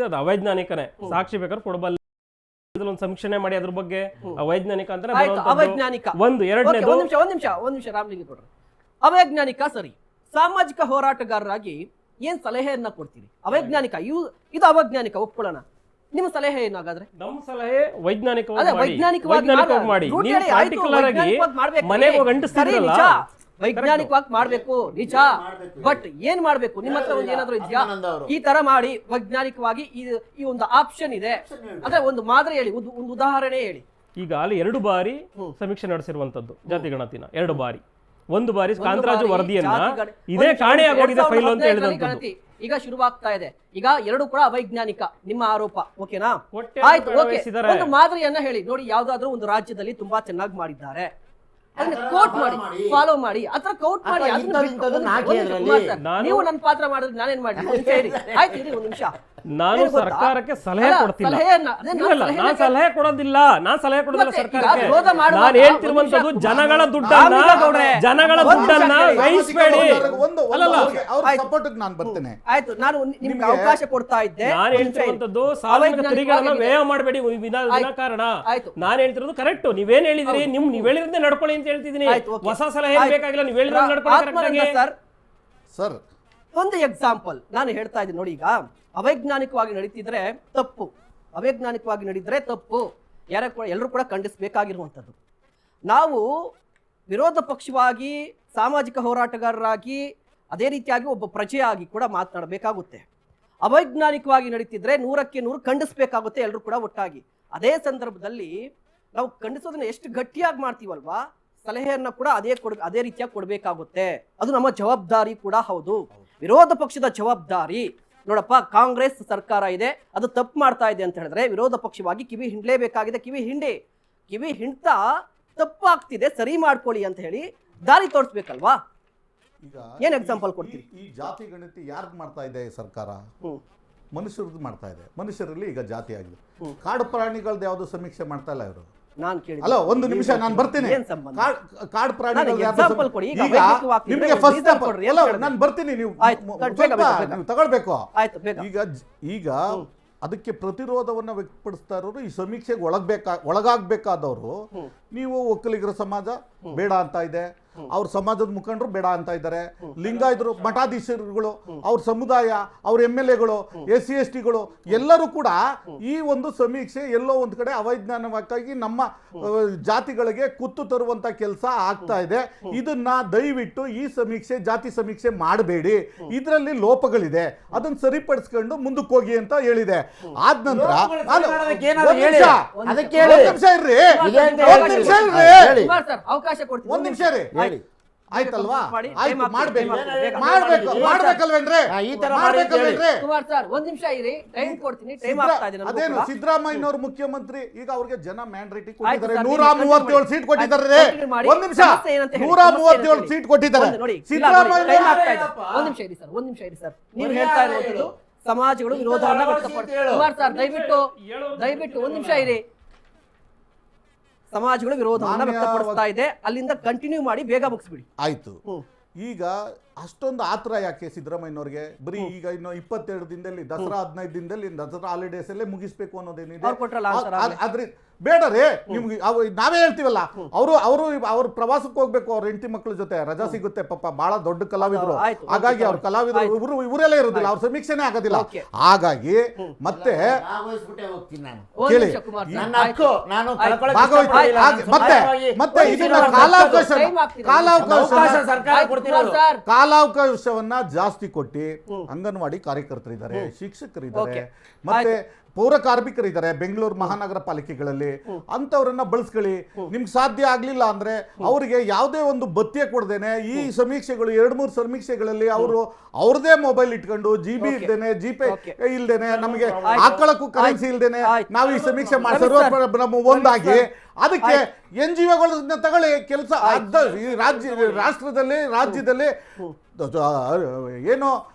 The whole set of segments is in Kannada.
ಅದು ಅವೈಜ್ಞಾನಿಕನೇ. ಸಾಕ್ಷಿ ಬೇಕಾದ್ರೆ ಕೊಡಬಲ್ಲ, ಒಂದು ಸಮೀಕ್ಷೆ ಮಾಡಿ ಅದ್ರ ಬಗ್ಗೆ ಅವೈಜ್ಞಾನಿಕ ಅಂತಾನೆ ಅವೈಜ್ಞಾನಿಕ. ಒಂದು. ಎರಡನೇದು ಒಂದ್ ನಿಮಿಷ ರಾಮಲಿಂಗೇಗೌಡರು, ಅವೈಜ್ಞಾನಿಕ ಸರಿ. ಸಾಮಾಜಿಕ ಹೋರಾಟಗಾರರಾಗಿ ಏನ್ ಸಲಹೆಯನ್ನ ಕೊಡ್ತೀರಿ? ಅವೈಜ್ಞಾನಿಕ ಇದು ಅವೈಜ್ಞಾನಿಕ, ಒಪ್ಕೊಳ್ಳೋಣ. ನಿಮ್ಮ ಸಲಹೆ ಏನಾಗಾದ್ರೆ? ನಮ್ಮ ಸಲಹೆ ವೈಜ್ಞಾನಿಕವಾಗಿ ಮಾಡಿ. ನೀವು ಪಾರ್ಟಿಕ್ಯುಲರ್ ಆಗಿ ಮನೆಗೆ ಹೋಗಿ ಅಂಟಿಸ್ತಿರಲ್ಲ, ವೈಜ್ಞಾನಿಕವಾಗಿ ಮಾಡ್ಬೇಕು ನಿಜ. ಬಟ್ ಏನ್ ಮಾಡ್ಬೇಕು? ನಿಮ್ಮ ಹತ್ರ ಒಂದು ಏನಾದ್ರು ಇದೆಯಾ? ಈ ತರ ಮಾಡಿ ವೈಜ್ಞಾನಿಕವಾಗಿ ಈ ಒಂದು ಆಪ್ಷನ್ ಇದೆ ಅಂದ್ರೆ ಒಂದು ಮಾದರಿ ಹೇಳಿ, ಒಂದು ಉದಾಹರಣೆ ಹೇಳಿ. ಈಗ ಅಲ್ಲಿ 2 ಬಾರಿ ಸಮೀಕ್ಷೆ ನಡೆಸಿರುವಂತದ್ದು ಜಾತಿ ಗಣತಿನ. 2 ಬಾರಿ. ಒಂದು ಬಾರಿ ಕಾಂತರಾಜು ವರದಿಯನ್ನ ಇದೇ ಕಾಣೆಯಾಗೋಗಿದೆ ಫೈಲ್ ಅಂತ ಹೇಳಿದಂಥದ್ದು. ಈಗ ಶುರುವಾಗ್ತಾ ಇದೆ. ಈಗ 2 ಕೂಡ ಅವೈಜ್ಞಾನಿಕ ನಿಮ್ಮ ಆರೋಪ, ಓಕೆನಾ? ಆಯ್ತು, ಓಕೆ. ಒಂದು ಮಾದರಿಯನ್ನ ಹೇಳಿ ನೋಡಿ, ಯಾವ್ದಾದ್ರು ಒಂದು ರಾಜ್ಯದಲ್ಲಿ ತುಂಬಾ ಚೆನ್ನಾಗಿ ಮಾಡಿದ್ದಾರೆ, ಅದನ್ನ ಕೋಟ್ ಮಾಡಿ, ಫಾಲೋ ಮಾಡಿ, ಅಥವಾ ಕೌಟ್ ಮಾಡಿ. ನೀವು ನನ್ನ ಪಾತ್ರ ಮಾಡಿದ್ರೆ ನಾನೇನ್ ಮಾಡಿ? ಆಯ್ತು, ಇರಿ ಒಂದು ನಿಮಿಷ. ನಾನು ಸರ್ಕಾರಕ್ಕೆ ಸಲಹೆ ಕೊಡ್ತಿಲ್ಲ. ನಾನು ಸಲಹೆ ಕೊಡೋದಿಲ್ಲ ಸರ್ಕಾರಕ್ಕೆ. ನಾನು ಹೇಳ್ತಿರುವಂತದ್ದು ಜನಗಳ ದುಡ್ಡನ್ನ ವಹಿಸಬೇಡಿ. ನಾನು ಬರ್ತೇನೆ. ಆಯ್ತು, ನಾನು ನಿಮ್ಗೆ ಅವಕಾಶ ಕೊಡ್ತಾ ಇದ್ದೆ. ನಾನು ಹೇಳ್ತಿರುವಂತದ್ದು ಸಾರ್ವಜನಿಕ ತೆರಿಗೆಗಳನ್ನ ವ್ಯಯ ಮಾಡಬೇಡಿ ವಿನಾಕಾರಣ. ನಾನು ಹೇಳ್ತಿರೋದು ಕರೆಕ್ಟ್. ನೀವೇನ್ ಹೇಳಿದ್ರಿ, ನೀವ್ ಹೇಳಿದ್ರೆ ನಡ್ಕೊಳ್ಳಿ ಅಂತ ಹೇಳ್ತಿದ್ದೀನಿ. ಹೊಸ ಸಲಹೆ ಬೇಕಾಗಿಲ್ಲ, ನೀವ್ ಹೇಳಿದ್ರೆ ನಡ್ಕೊಳ್ಳಿ ಸರ್. ಒಂದು ಎಕ್ಸಾಂಪಲ್ ನಾನು ಹೇಳ್ತಾ ಇದ್ದೀನಿ ನೋಡಿ. ಈಗ ಅವೈಜ್ಞಾನಿಕವಾಗಿ ನಡೀತಿದ್ರೆ ತಪ್ಪು, ಅವೈಜ್ಞಾನಿಕವಾಗಿ ನಡೀತಿದ್ರೆ ತಪ್ಪು, ಎಲ್ಲರೂ ಕೂಡ ಖಂಡಿಸಬೇಕಾಗಿರುವಂಥದ್ದು. ನಾವು ವಿರೋಧ ಪಕ್ಷವಾಗಿ, ಸಾಮಾಜಿಕ ಹೋರಾಟಗಾರರಾಗಿ, ಅದೇ ರೀತಿಯಾಗಿ ಒಬ್ಬ ಪ್ರಜೆಯಾಗಿ ಕೂಡ ಮಾತನಾಡಬೇಕಾಗುತ್ತೆ. ಅವೈಜ್ಞಾನಿಕವಾಗಿ ನಡೀತಿದ್ರೆ 100ಕ್ಕೆ 100 ಖಂಡಿಸಬೇಕಾಗುತ್ತೆ, ಎಲ್ಲರೂ ಕೂಡ ಒಟ್ಟಾಗಿ. ಅದೇ ಸಂದರ್ಭದಲ್ಲಿ ನಾವು ಖಂಡಿಸೋದನ್ನ ಎಷ್ಟು ಗಟ್ಟಿಯಾಗಿ ಮಾಡ್ತೀವಲ್ವಾ, ಸಲಹೆಯನ್ನ ಕೂಡ ಅದೇ ರೀತಿಯಾಗಿ ಕೊಡಬೇಕಾಗುತ್ತೆ. ಅದು ನಮ್ಮ ಜವಾಬ್ದಾರಿ ಕೂಡ ಹೌದು, ವಿರೋಧ ಪಕ್ಷದ ಜವಾಬ್ದಾರಿ. ನೋಡಪ್ಪ, ಕಾಂಗ್ರೆಸ್ ಸರ್ಕಾರ ಇದೆ, ಅದು ತಪ್ಪು ಮಾಡ್ತಾ ಇದೆ ಅಂತ ಹೇಳಿದ್ರೆ ವಿರೋಧ ಪಕ್ಷವಾಗಿ ಕಿವಿ ಹಿಂಡ್ಲೇಬೇಕಾಗಿದೆ. ಕಿವಿ ಹಿಂಡ್ತಾ ತಪ್ಪಾಗ್ತಿದೆ, ಸರಿ ಮಾಡ್ಕೊಳ್ಳಿ ಅಂತ ಹೇಳಿ ದಾರಿ ತೋರಿಸ್ಬೇಕಲ್ವಾ? ಈಗ ಏನ್ ಎಕ್ಸಾಂಪಲ್ ಕೊಡ್ತೀವಿ? ಈ ಜಾತಿ ಗಣತಿ ಯಾರ್ದು ಮಾಡ್ತಾ ಇದೆ ಸರ್ಕಾರ? ಮನುಷ್ಯರದ್ದು ಮಾಡ್ತಾ ಇದೆ. ಮನುಷ್ಯರಲ್ಲಿ ಈಗ ಜಾತಿ ಆಗಿದೆ. ಕಾಡು ಪ್ರಾಣಿಗಳದ್ದು ಯಾವ್ದು ಸಮೀಕ್ಷೆ ಮಾಡ್ತಾ ಇಲ್ಲ ಇವರು. ನಾನು ಕೇಳಿ ಅಲ್ಲ, ಒಂದು ನಿಮಿಷ, ನಾನು ಬರ್ತೀನಿ. ಕಾಡು ಪ್ರಾಣಿಗಳು ನಿಮಗೆ ಫಸ್ಟ್ ನಾನು ಬರ್ತೀನಿ, ನೀವು ತಗೊಳ್ಬೇಕು. ಈಗ ಅದಕ್ಕೆ ಪ್ರತಿರೋಧವನ್ನ ವ್ಯಕ್ತಪಡಿಸ್ತಾ ಇರೋರು ಈ ಸಮೀಕ್ಷೆಗೆ ಒಳಗಾಗಬೇಕಾದವರು. ನೀವು ಒಕ್ಕಲಿಗರ ಸಮಾಜ ಬೇಡ ಅಂತ ಇದೆ, ಅವ್ರ ಸಮಾಜದ ಮುಖಂಡರು ಬೇಡ ಅಂತ ಇದ್ದಾರೆ, ಲಿಂಗಾಯತರು, ಮಠಾಧೀಶರುಗಳು, ಅವ್ರ ಸಮುದಾಯ, ಅವ್ರ MLAಗಳು, SC STಗಳು ಎಲ್ಲರೂ ಕೂಡ ಈ ಒಂದು ಸಮೀಕ್ಷೆ ಎಲ್ಲೋ ಒಂದು ಕಡೆ ಅವೈಜ್ಞಾನಿಕವಾಗಿ ನಮ್ಮ ಜಾತಿಗಳಿಗೆ ಕುತ್ತು ತರುವಂತ ಕೆಲಸ ಆಗ್ತಾ ಇದೆ. ಇದನ್ನ ದಯವಿಟ್ಟು ಈ ಸಮೀಕ್ಷೆ ಜಾತಿ ಸಮೀಕ್ಷೆ ಮಾಡಬೇಡಿ, ಇದರಲ್ಲಿ ಲೋಪಗಳಿದೆ, ಅದನ್ನ ಸರಿಪಡಿಸ್ಕೊಂಡು ಮುಂದಕ್ಕೆ ಹೋಗಿ ಅಂತ ಹೇಳಿದೆ. ಆದ ನಂತರ ಒಂದ್ ನಿಮಿಷ ರೀ, ಆಯ್ತಲ್ವಾ? ಅದೇನು ಸಿದ್ದರಾಮಯ್ಯನವರು ಮುಖ್ಯಮಂತ್ರಿ, ಈಗ ಅವ್ರಿಗೆ ಜನ ಮ್ಯಾಂಡೇಟ್ ಕೊಟ್ಟಿದ್ದಾರೆ, 137 ಸೀಟ್ ಕೊಟ್ಟಿದ್ದಾರೆ. ಒಂದ್ ನಿಮಿಷ, 137 ಸೀಟ್ ಕೊಟ್ಟಿದ್ದಾರೆ ಸಿದ್ದರಾಮಯ್ಯ. ಒಂದ್ ನಿಮಿಷ ಇರಿ ಸರ್. ನೀವು ಹೇಳ್ತಾ ಇರೋದು ಸಮಾಜಗಳು ವಿರೋಧವನ್ನ ವ್ಯಕ್ತಪಡಿಸ್ತಾರೆ. ಕುಮಾರ್ ಸರ್, ದಯವಿಟ್ಟು ಒಂದ್ ನಿಮಿಷ ಇರಿ. ಸಮಾಜಗಳು ವಿರೋಧವನ್ನ ವ್ಯಕ್ತಪಡಿಸ್ತಾ ಇದೆ, ಅಲ್ಲಿಂದ ಕಂಟಿನ್ಯೂ ಮಾಡಿ, ಬೇಗ ಮುಗಿಸ್ಬಿಡಿ. ಆಯ್ತು. ಈಗ ಅಷ್ಟೊಂದು ಆತರ ಯಾಕೆ ಸಿದ್ದರಾಮಯ್ಯನವ್ರಿಗೆ? ಬರೀ ಈಗ ಇನ್ನು 22 ದಿನದಲ್ಲಿ, ದಸರಾ 15 ದಿನದಲ್ಲಿ, ದಸರಾ ಹಾಲಿಡೇಸ್ ಅಲ್ಲೇ ಮುಗಿಸ್ಬೇಕು ಅನ್ನೋದೇನಿದೆ? ಆದ್ರೆ ಬೇಡ ರೀ, ನಿಮ್ಗೆ ನಾವೇ ಹೇಳ್ತೀವಲ್ಲ, ಅವರು ಪ್ರವಾಸಕ್ಕೆ ಹೋಗ್ಬೇಕು, ಅವ್ರ ಹೆಂಡತಿ ಮಕ್ಕಳ ಜೊತೆ ರಜಾ ಸಿಗುತ್ತೆ, ಪಾಪ ಬಹಳ ದೊಡ್ಡ ಕಲಾವಿದರು, ಹಾಗಾಗಿ ಅವ್ರ ಕಲಾವಿದರು ಇವರೆಲ್ಲ ಇರೋದಿಲ್ಲ, ಅವ್ರ ಸಮೀಕ್ಷೆನೇ ಆಗೋದಿಲ್ಲ. ಹಾಗಾಗಿ ಮತ್ತೆ ಇದನ್ನ ಕಾಲಾವಕಾಶವನ್ನ ಜಾಸ್ತಿ ಕೊಟ್ಟು ಅಂಗನವಾಡಿ ಕಾರ್ಯಕರ್ತರಿದ್ದಾರೆ, ಶಿಕ್ಷಕರಿದ್ದಾರೆ, ಮತ್ತೆ ಪೌರ ಕಾರ್ಮಿಕರಿದ್ದಾರೆ ಬೆಂಗಳೂರು ಮಹಾನಗರ ಪಾಲಿಕೆಗಳಲ್ಲಿ, ಅಂತವರನ್ನ ಬಳಸ್ಕೊಳ್ಳಿ. ನಿಮ್ಗೆ ಸಾಧ್ಯ ಆಗ್ಲಿಲ್ಲ ಅಂದ್ರೆ ಅವರಿಗೆ ಯಾವುದೇ ಒಂದು ಭತ್ಯೆ ಕೊಡದೇನೆ ಈ ಸಮೀಕ್ಷೆಗಳು 2-3 ಸಮೀಕ್ಷೆಗಳಲ್ಲಿ ಅವರು ಅವ್ರದೇ ಮೊಬೈಲ್ ಇಟ್ಕೊಂಡು GB ಇಲ್ದೇನೆ, ಜಿಪೇ ಇಲ್ದೇನೆ, ನಮಗೆ ಹಾಕೊಳ್ಳಕ್ಕೂ ಕರೆನ್ಸಿ ಇಲ್ದೇನೆ ನಾವು ಈ ಸಮೀಕ್ಷೆ ಮಾಡಿಸೋ ಒಂದಾಗಿ ಅದಕ್ಕೆ NGOಗಳನ್ನ ತಗೊಳ್ಳಿ ಕೆಲಸ. ರಾಜ್ಯದಲ್ಲಿ ಏನು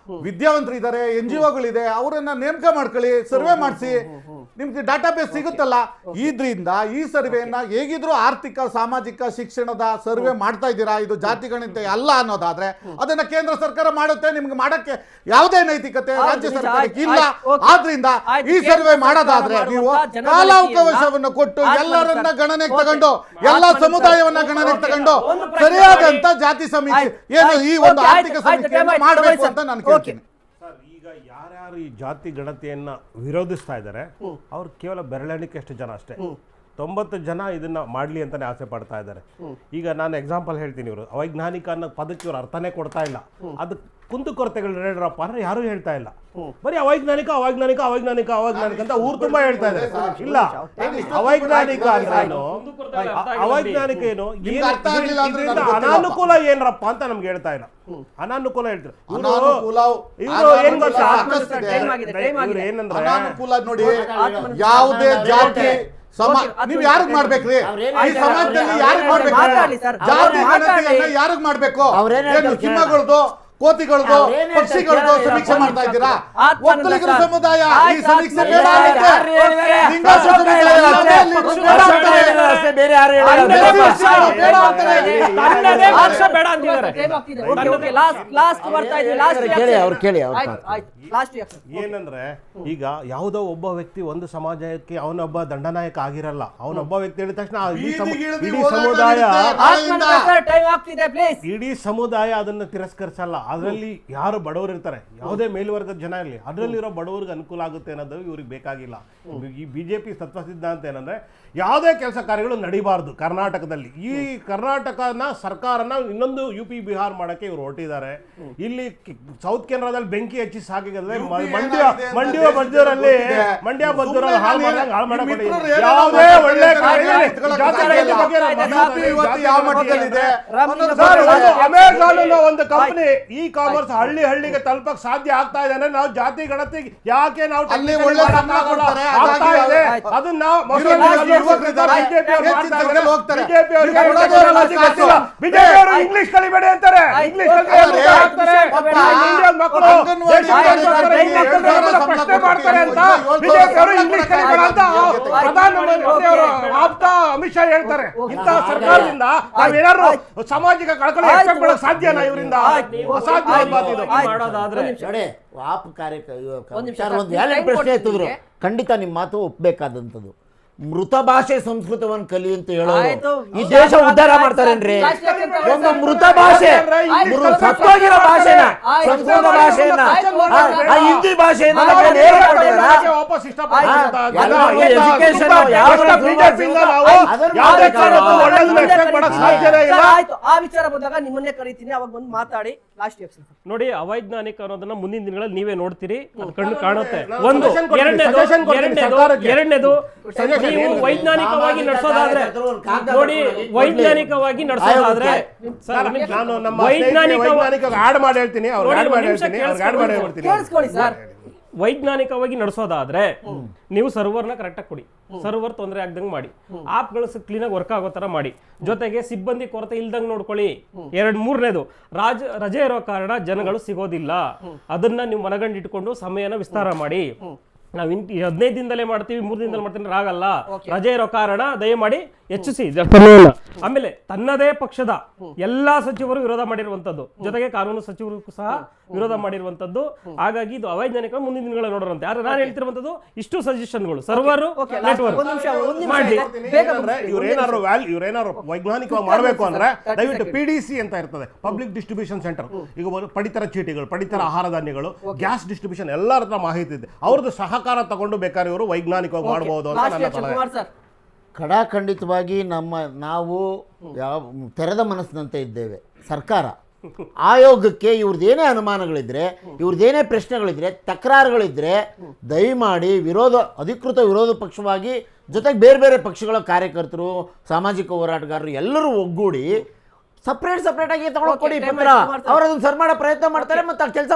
ವಿದ್ಯಾವಂತರು ಇದ್ದಾರೆ, NGOಗಳಿದೆ, ಅವರನ್ನ ನೇಮಕ ಮಾಡ್ಕೊಳ್ಳಿ, ಸರ್ವೆ ಮಾಡಿಸಿ, ನಿಮ್ಗೆ ಡಾಟಾಬೇಸ್ ಸಿಗುತ್ತಲ್ಲ. ಇದರಿಂದ ಈ ಸರ್ವೆಯನ್ನ ಹೇಗಿದ್ರು ಆರ್ಥಿಕ ಸಾಮಾಜಿಕ ಶಿಕ್ಷಣದ ಸರ್ವೆ ಮಾಡ್ತಾ ಇದ್ದೀರಾ, ಇದು ಜಾತಿ ಗಣತಿ ಅಲ್ಲ ಅನ್ನೋದಾದ್ರೆ ಅದನ್ನ ಕೇಂದ್ರ ಸರ್ಕಾರ ಮಾಡುತ್ತೆ. ನಿಮ್ಗೆ ಮಾಡಕ್ಕೆ ಯಾವುದೇ ನೈತಿಕತೆ ರಾಜ್ಯ ಸರ್ಕಾರಕ್ಕೆ ಇಲ್ಲ. ಆದ್ರಿಂದ ಈ ಸರ್ವೆ ಮಾಡೋದಾದ್ರೆ ನೀವು ಕಾಲಾವಕಾಶವನ್ನು ಕೊಟ್ಟು ಎಲ್ಲರನ್ನ ಗಣನೆಗೆ ತಗೊಂಡು ಎಲ್ಲ ಸಮುದಾಯವನ್ನ ಗಣನೆಗೆ ತಗೊಂಡು ಸರಿಯಾದಂತ ಜಾತಿ ಸಮೀಕ್ಷೆ ಏನು ಈ ಒಂದು ಆರ್ಥಿಕ ಸಮೀಕ್ಷೆಯನ್ನು ಮಾಡಬೇಕು ಅಂತ ನಾನು ಕೇಳ್ತೀನಿ. ಸರ್, ಈಗ ಯಾರ್ಯಾರು ಈ ಜಾತಿ ಗಣತಿಯನ್ನ ವಿರೋಧಿಸ್ತಾ ಇದ್ದಾರೆ ಅವ್ರು ಕೇವಲ ಬೆರಳೆಣಿಕೆಷ್ಟು ಜನ ಅಷ್ಟೇ. 90 ಜನ ಇದನ್ನ ಮಾಡ್ಲಿ ಅಂತಾನೆ ಆಸೆ ಪಡ್ತಾ ಇದ್ದಾರೆ. ಈಗ ನಾನು ಎಕ್ಸಾಂಪಲ್ ಹೇಳ್ತೀನಿ, ಇವರು ಅವೈಜ್ಞಾನಿಕ ಅನ್ನೋ ಪದಕ್ಕೆ ಇವ್ರು ಅರ್ಥನೇ ಕೊಡ್ತಾ ಇಲ್ಲ. ಅದು ಕುಂದುಕೊರತೆಗಳು ಹೇಳ್ರಪ್ಪ ಅಂದ್ರೆ ಯಾರು ಹೇಳ್ತಾ ಇಲ್ಲ. ಬರೀ ಅವೈಜ್ಞಾನಿಕ ಅವೈಜ್ಞಾನಿಕ ಅವೈಜ್ಞಾನಿಕ ಅವೈಜ್ಞಾನಿಕ ಅಂತ ಊರು ತುಂಬಾ ಹೇಳ್ತಾ ಇದ್ದಾರೆ. ಇಲ್ಲ, ಅವೈಜ್ಞಾನಿಕ ಏನು, ಅವೈಜ್ಞಾನಿಕ ಏನು, ಅನಾನುಕೂಲ ಏನ್ರಪ್ಪ ಅಂತ ನಮ್ಗೆ ಹೇಳ್ತಾ ಇಲ್ಲ. ಅನಾನುಕೂಲ ಹೇಳ್ತಾರೆ ಇವರು ಏನ್ ಗೊತ್ತಾ, ಅನಾನುಕೂಲ ನೋಡಿ. ಯಾವುದೇ ಜಾತಿ ನೀವ್ ಯಾರಿಗ್ ಮಾಡ್ಬೇಕ್ರಿ? ಈ ಸಮಾಜದಲ್ಲಿ ಯಾರಿಗ್ ಮಾಡ್ಬೇಕು? ಜಾತಿ ಗಣತಿಯನ್ನ ಯಾರಿಗ್ ಮಾಡ್ಬೇಕು? ಸಿಂಹಗಳದು, ಕೋತಿಗಳದು, ಪಕ್ಷಿಗಳದು ಸಮೀಕ್ಷೆ ಮಾಡ್ತಾ ಇದ್ದೀರಾ? ಒಕ್ಕಲಿಗರ ಸಮುದಾಯ ಈ ಸಮೀಕ್ಷೆ ಬೇಡ ಏನಂದ್ರೆ, ಈಗ ಯಾವುದೋ ಒಬ್ಬ ವ್ಯಕ್ತಿ ಒಂದು ಸಮಾಜಕ್ಕೆ ಅವನೊಬ್ಬ ದಂಡನಾಯಕ ಆಗಿರಲ್ಲ. ಅವನೊಬ್ಬ ವ್ಯಕ್ತಿ ಹೇಳಿದ ತಕ್ಷಣ ಇಡೀ ಸಮುದಾಯ ಅದನ್ನ ತಿರಸ್ಕರಿಸಲ್ಲ. ಅದರಲ್ಲಿ ಯಾರು ಬಡವರು ಇರ್ತಾರೆ, ಯಾವುದೇ ಮೇಲ್ವರ್ಗದ ಜನ ಇರಲಿ, ಅದರಲ್ಲಿರೋ ಬಡವರಿಗೆ ಅನುಕೂಲ ಆಗುತ್ತೆ ಅನ್ನೋದು ಇವ್ರಿಗೆ ಬೇಕಾಗಿಲ್ಲ. ಈ ಬಿಜೆಪಿ ತತ್ವ ಸಿದ್ಧಾಂತ ಏನಂದ್ರೆ ಯಾವುದೇ ಕೆಲಸ ಕಾರ್ಯಗಳು ನಡಿಬಾರ್ದು ಕರ್ನಾಟಕದಲ್ಲಿ. ಈ ಕರ್ನಾಟಕನ ಸರ್ಕಾರನ ಇನ್ನೊಂದು UP ಬಿಹಾರ್ ಮಾಡಕ್ಕೆ ಇವ್ರು ಹೊರಟಿದ್ದಾರೆ. ಇಲ್ಲಿ ಸೌತ್ ಕೆನರಾದಲ್ಲಿ ಬೆಂಕಿ ಹಚ್ಚಿ ಸಾಕಿದ್ರೆ ಮಂಡ್ಯ ಬದ್ದೂರಲ್ಲಿ ಹಾಳು ಮಾಡಕ್ಕೆ ಯಾವುದೇ ಒಳ್ಳೆ ಅಮೆಜಾನ್ ಅನ್ನೋ ಒಂದು ಕಂಪನಿ ಈ ಕಾಮರ್ಸ್ ಹಳ್ಳಿಗೆ ತಲುಪಕ್ ಸಾಧ್ಯ ಆಗ್ತಾ ಇದೆ ಅಂದ್ರೆ ನಾವು ಜಾತಿ ಗಣತಿ ಯಾಕೆ ನಾವು ಅದನ್ನ ಬಿಜೆಪಿ ಇಂಗ್ಲಿಷ್ ಕಲಿಬೇಡಿ ಅಂತಾರೆ. ಪ್ರಶ್ನೆ ಮಾಡ್ತಾರೆ ಅಂತ ಬಿಜೆಪಿ ಅವರು ಇಂಗ್ಲಿಷ್ ಕಲಿಬೇಡ ಅಂತ ಪ್ರಧಾನಮಂತ್ರಿ ಅವರು ಆಪ್ತ ಅಮಿತ್ ಶಾ ಹೇಳ್ತಾರೆ. ಇಂತಹ ಸರ್ಕಾರದಿಂದ ನಾವೇನಾದ್ರು ಸಾಮಾಜಿಕ ಕಳಕಳಿ ಎಕ್ಸ್ಪೆಕ್ಟ್ ಮಾಡಕ್ ಸಾಧ್ಯನಾ? ಇವರಿಂದ ಅಸಾಧ್ಯ ಮಾಡೋದಾದ್ರೆ ಆಪ್ ಒಂದು ಪ್ರಶ್ನೆ ಎತ್ತಿದ್ರು, ಖಂಡಿತ ನಿಮ್ಮ ಮಾತು ಒಪ್ಬೇಕಾದಂಥದ್ದು. ಮೃತ ಭಾಷೆ ಸಂಸ್ಕೃತವನ್ನು ಕಲಿ ಅಂತ ಹೇಳೋದು ಈ ದೇಶ ಉದ್ಧಾರ ಮಾಡ್ತಾರೇನ್ರಿ? ಒಂದು ಮೃತ ಭಾಷೆ, ಸತ್ತೋಗಿರೋ ಭಾಷೆನ, ಸಂಸ್ಕೃತ ಭಾಷೆಯನ್ನ, ಹಿಂದಿ ಭಾಷೆಯನ್ನ ಆ ವಿಚಾರ ಬಂದಾಗ ನಿಮ್ಮನ್ನೇ ಕರೀತೀನಿ, ಅವಾಗ ಬಂದು ಮಾತಾಡಿ. ಲಾಸ್ಟ್ ನೋಡಿ, ಅವೈಜ್ಞಾನಿಕ ಅನ್ನೋದನ್ನ ಮುಂದಿನ ದಿನಗಳಲ್ಲಿ ನೀವೇ ನೋಡ್ತೀರಿ, ಕಣ್ಣು ಕಾಣುತ್ತೆ. ಎರಡನೇದು ನೀವು ವೈಜ್ಞಾನಿಕವಾಗಿ ನಡೆಸೋದಾದ್ರೆ ನೋಡಿ, ವೈಜ್ಞಾನಿಕವಾಗಿ ನಡೆಸೋದಾದ್ರೆ ನಾನು ನಮ್ಮ ವೈಜ್ಞಾನಿಕ ಆಡ್ ಮಾಡಿ ಹೇಳ್ತೀನಿ, ವೈಜ್ಞಾನಿಕವಾಗಿ ನಡೆಸೋದಾದ್ರೆ ನೀವು ಸರ್ವರ್ನ ಕರೆಕ್ಟಾಗಿ ಕೊಡಿ, ಸರ್ವರ್ ತೊಂದರೆ ಆಗ್ದಂಗೆ ಮಾಡಿ, ಆಪ್ಗಳು ಕ್ಲೀನಾಗಿ ವರ್ಕ್ ಆಗೋ ತರ ಮಾಡಿ, ಜೊತೆಗೆ ಸಿಬ್ಬಂದಿ ಕೊರತೆ ಇಲ್ದಂಗೆ ನೋಡ್ಕೊಳ್ಳಿ. ಮೂರನೇದು, ರಜೆ ಇರೋ ಕಾರಣ ಜನಗಳು ಸಿಗೋದಿಲ್ಲ, ಅದನ್ನ ನೀವು ಮನಗಂಡಿಟ್ಕೊಂಡು ಸಮಯನ ವಿಸ್ತಾರ ಮಾಡಿ. ನಾವು 15 ದಿನದಲ್ಲೇ ಮಾಡ್ತೀವಿ, 3 ದಿನದಲ್ಲಿ ಮಾಡ್ತೀನಿ ಆಗಲ್ಲ. ರಜೆ ಇರೋ ಕಾರಣ ದಯಮಾಡಿ ಹೆಚ್ಚಿಸಿ. ಆಮೇಲೆ ತನ್ನದೇ ಪಕ್ಷದ ಎಲ್ಲಾ ಸಚಿವರು ವಿರೋಧ ಮಾಡಿರುವಂತದ್ದು, ಜೊತೆಗೆ ಕಾನೂನು ಸಚಿವರು ಸಹ ವಿರೋಧ ಮಾಡಿರುವಂತದ್ದು. ಹಾಗಾಗಿ ಇದು ಅವೈಜ್ಞಾನಿಕ. ಮುಂದಿನ ದಿನಗಳ ನೋಡೋರಂತೆ. ಆದ್ರೆ ನಾನು ಹೇಳ್ತಿರುವಂತದ್ದು ಇಷ್ಟು ಸಜೆಷನ್ಗಳು ಸರ್ವರ್ ನೆಟ್ವರ್ಕ್ ಮಾಡಿ. ಇವ್ರೇನಾದ್ರು ವೈಜ್ಞಾನಿಕವಾಗಿ ಮಾಡಬೇಕು ಅಂದ್ರೆ ದಯವಿಟ್ಟು PDC ಅಂತ ಇರ್ತದೆ, ಪಬ್ಲಿಕ್ ಡಿಸ್ಟ್ರಿಬ್ಯೂಷನ್ ಸೆಂಟರ್. ಈಗ ಪಡಿತರ ಚೀಟಿಗಳು, ಪಡಿತರ ಆಹಾರ ಧಾನ್ಯಗಳು, ಗ್ಯಾಸ್ ಡಿಸ್ಟ್ರಿಬ್ಯೂಷನ್ ಎಲ್ಲರ ಹತ್ರ ಮಾಹಿತಿ ಇದೆ. ಅವ್ರದ್ದು ಸಹಕಾರ ತಗೊಂಡು ಬೇಕಾದ್ರೆ ಇವರು ವೈಜ್ಞಾನಿಕವಾಗಿ ಮಾಡಬಹುದು ಅಂತ ನನ್ನ ಸಲಹೆ. ಖಂಡಿತವಾಗಿ ನಾವು ತೆರೆದ ಮನಸ್ಸಿನಂತೆ ಇದ್ದೇವೆ. ಸರ್ಕಾರ ಆಯೋಗಕ್ಕೆ ಇವ್ರದ್ದೇನೇ ಅನುಮಾನಗಳಿದ್ರೆ, ಇವ್ರದ್ದೇನೇ ಪ್ರಶ್ನೆಗಳಿದ್ರೆ, ತಕರಾರುಗಳಿದ್ರೆ ದಯಮಾಡಿ ಅಧಿಕೃತ ವಿರೋಧ ಪಕ್ಷವಾಗಿ, ಜೊತೆಗೆ ಬೇರೆ ಬೇರೆ ಪಕ್ಷಗಳ ಕಾರ್ಯಕರ್ತರು, ಸಾಮಾಜಿಕ ಹೋರಾಟಗಾರರು ಎಲ್ಲರೂ ಒಗ್ಗೂಡಿ ಸಪ್ರೇಟ್ ಆಗಿ ತಗೊಳ್ಕೊಡಿ ಪತ್ರ. ಅವರು ಅದನ್ನು ಸರಿ ಮಾಡೋ ಪ್ರಯತ್ನ ಮಾಡ್ತಾರೆ ಮತ್ತು ಆ ಕೆಲಸ